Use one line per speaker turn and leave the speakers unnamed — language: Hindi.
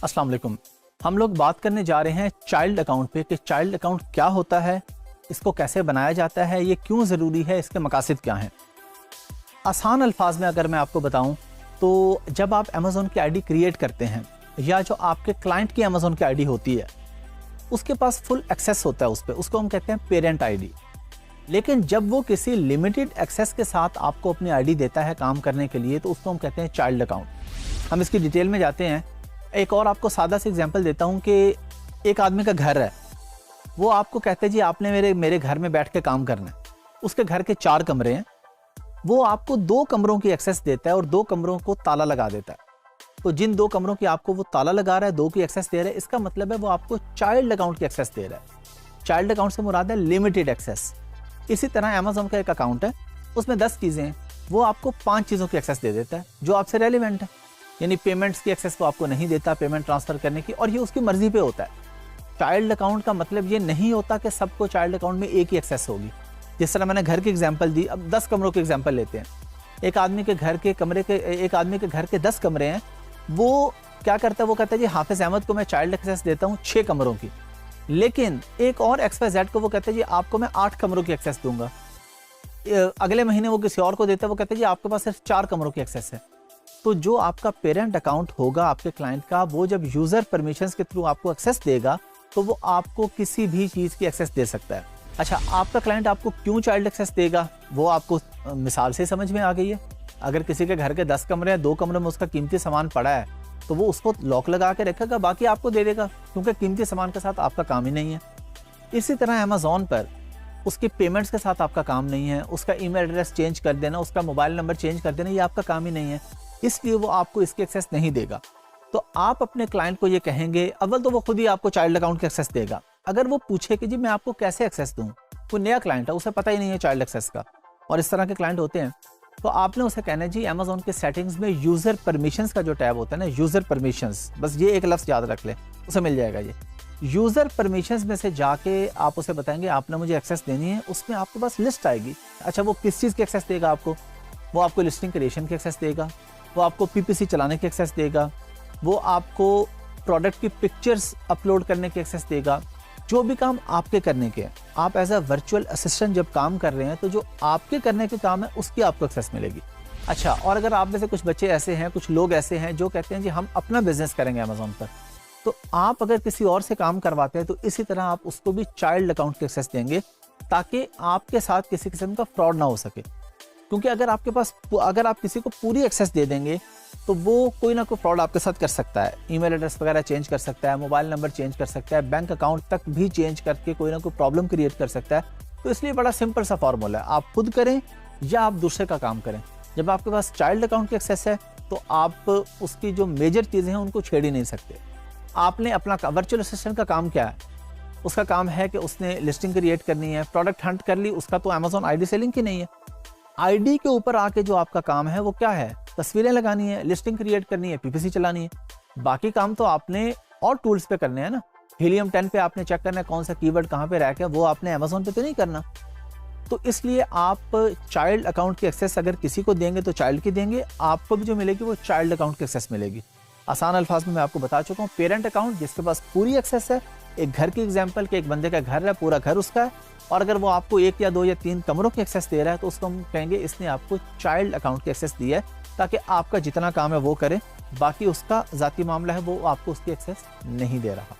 अस्सलाम वालेकुम। हम लोग बात करने जा रहे हैं चाइल्ड अकाउंट पे कि चाइल्ड अकाउंट क्या होता है, इसको कैसे बनाया जाता है, ये क्यों ज़रूरी है, इसके मकासद क्या हैं। आसान अल्फाज में अगर मैं आपको बताऊं तो जब आप अमेज़ॉन की आईडी क्रिएट करते हैं या जो आपके क्लाइंट की अमेज़ॉन की आईडी होती है उसके पास फुल एक्सेस होता है उस पर, उसको हम कहते हैं पेरेंट आईडी। लेकिन जब वो किसी लिमिटेड एक्सेस के साथ आपको अपनी आईडी देता है काम करने के लिए तो उसको हम कहते हैं चाइल्ड अकाउंट। हम इसकी डिटेल में जाते हैं। एक और आपको सादा सा एग्जांपल देता हूँ कि एक आदमी का घर है, वो आपको कहते हैं जी आपने मेरे घर में बैठ के काम करना है। उसके घर के 4 कमरे हैं, वो आपको 2 कमरों की एक्सेस देता है और 2 कमरों को ताला लगा देता है। तो जिन 2 कमरों की आपको वो ताला लगा रहा है, 2 की एक्सेस दे रहा है, इसका मतलब है वो आपको चाइल्ड अकाउंट की एक्सेस दे रहा है। चाइल्ड अकाउंट से मुराद है लिमिटेड एक्सेस। इसी तरह अमेज़ॉन का एक अकाउंट है, उसमें 10 चीज़ें हैं, वो आपको 5 चीज़ों की एक्सेस दे देता है जो आपसे रेलिवेंट है। यानी पेमेंट्स की एक्सेस वो आपको नहीं देता, पेमेंट ट्रांसफ़र करने की, और ये उसकी मर्जी पे होता है। चाइल्ड अकाउंट का मतलब ये नहीं होता कि सबको चाइल्ड अकाउंट में एक ही एक्सेस होगी। जिस तरह मैंने घर की एग्जांपल दी, अब 10 कमरों की एग्जांपल लेते हैं। एक आदमी के घर के 10 कमरे हैं, वो क्या करता है, वो कहता है जी हाफिज़ अहमद को मैं चाइल्ड एक्सेस देता हूँ 6 कमरों की, लेकिन एक और XYZ को वो कहते हैं जी आपको मैं 8 कमरों की एक्सेस दूंगा। अगले महीने वो किसी और को देता है, वो कहते हैं जी आपके पास सिर्फ 4 कमरों की एक्सेस है। तो जो आपका पेरेंट अकाउंट होगा आपके क्लाइंट का, वो जब यूज़र परमिशंस के थ्रू आपको एक्सेस देगा तो वो आपको किसी भी चीज़ की एक्सेस दे सकता है। अच्छा, आपका क्लाइंट आपको क्यों चाइल्ड एक्सेस देगा वो आपको मिसाल से समझ में आ गई है। अगर किसी के घर के 10 कमरे हैं, 2 कमरे में उसका कीमती सामान पड़ा है तो वो उसको लॉक लगा के रखेगा, बाकी आपको दे देगा, क्योंकि कीमती सामान के साथ आपका काम ही नहीं है। इसी तरह अमेज़ॉन पर उसकी पेमेंट्स के साथ आपका काम नहीं है, उसका ईमेल एड्रेस चेंज कर देना, उसका मोबाइल नंबर चेंज कर देना, ये आपका काम ही नहीं है, इसलिए वो आपको इसकी एक्सेस नहीं देगा। तो आप अपने क्लाइंट को ये कहेंगे, अव्वल तो वो खुद ही आपको चाइल्ड अकाउंट की एक्सेस देगा। अगर वो पूछे कि जी मैं आपको कैसे एक्सेस दूं, कोई नया क्लाइंट है, उसे पता ही नहीं है चाइल्ड एक्सेस का, और इस तरह के क्लाइंट होते हैं, तो आपने उसे कहना है जी अमेज़ॉन के सेटिंग्स में यूज़र परमिशंस का जो टैब होता है ना, यूज़र परमिशंस, बस ये एक लफ्ज़ याद रख ले, उसे मिल जाएगा। ये यूज़र परमिशंस में से जाके आप उसे बताएंगे आपने मुझे एक्सेस देनी है, उसमें आपके पास लिस्ट आएगी। अच्छा, वो किस चीज़ की एक्सेस देगा आपको? वो आपको लिस्टिंग क्रिएशन की एक्सेस देगा, वो आपको PPC चलाने की एक्सेस देगा, वो आपको प्रोडक्ट की पिक्चर्स अपलोड करने की एक्सेस देगा। जो भी काम आपके करने के हैं, आप एज अ वर्चुअल असिस्टेंट जब काम कर रहे हैं तो जो आपके करने के काम है उसकी आपको एक्सेस मिलेगी। अच्छा, और अगर आप में से कुछ बच्चे ऐसे हैं, कुछ लोग ऐसे हैं जो कहते हैं जी हम अपना बिजनेस करेंगे अमेज़ॉन पर, तो आप अगर किसी और से काम करवाते हैं तो इसी तरह आप उसको भी चाइल्ड अकाउंट की एक्सेस देंगे ताकि आपके साथ किसी किस्म का फ्रॉड ना हो सके। क्योंकि अगर आप किसी को पूरी एक्सेस दे देंगे तो वो कोई ना कोई फ्रॉड आपके साथ कर सकता है। ईमेल एड्रेस वगैरह चेंज कर सकता है, मोबाइल नंबर चेंज कर सकता है, बैंक अकाउंट तक भी चेंज करके कोई ना कोई प्रॉब्लम क्रिएट कर सकता है। तो इसलिए बड़ा सिंपल सा फार्मूला है, आप खुद करें या आप दूसरे का काम करें। जब आपके पास चाइल्ड अकाउंट की एक्सेस है तो आप उसकी जो मेजर चीज़ें हैं उनको छेड़ ही नहीं सकते। आपने अपना वर्चुअल असिस्टेंट का काम क्या है? उसका काम है कि उसने लिस्टिंग क्रिएट करनी है, प्रोडक्ट हंट कर ली, उसका तो अमेज़ॉन आईडी से लिंक ही नहीं है। आईडी के ऊपर आके जो आपका काम है वो क्या है? तस्वीरें लगानी है, लिस्टिंग क्रिएट करनी है, PPC चलानी है। बाकी काम तो आपने और टूल्स पे करने हैं ना। हीलियम 10 पे आपने चेक करना है कौन सा कीवर्ड कहाँ पे रह गया, वो आपने अमेज़ॉन पे तो नहीं करना। तो इसलिए आप चाइल्ड अकाउंट की एक्सेस अगर किसी को देंगे तो चाइल्ड की देंगे, आपको भी जो मिलेगी वो चाइल्ड अकाउंट की एक्सेस मिलेगी। आसान अल्फाज में मैं आपको बता चुका हूँ, पेरेंट अकाउंट जिसके पास पूरी एक्सेस है। एक घर की एग्जांपल के एक बंदे का घर है, पूरा घर उसका है, और अगर वो आपको 1 या 2 या 3 कमरों की एक्सेस दे रहा है तो उसको हम कहेंगे इसने आपको चाइल्ड अकाउंट की एक्सेस दी है, ताकि आपका जितना काम है वो करे, बाकी उसका ज़ाती मामला है वो आपको उसकी एक्सेस नहीं दे रहा।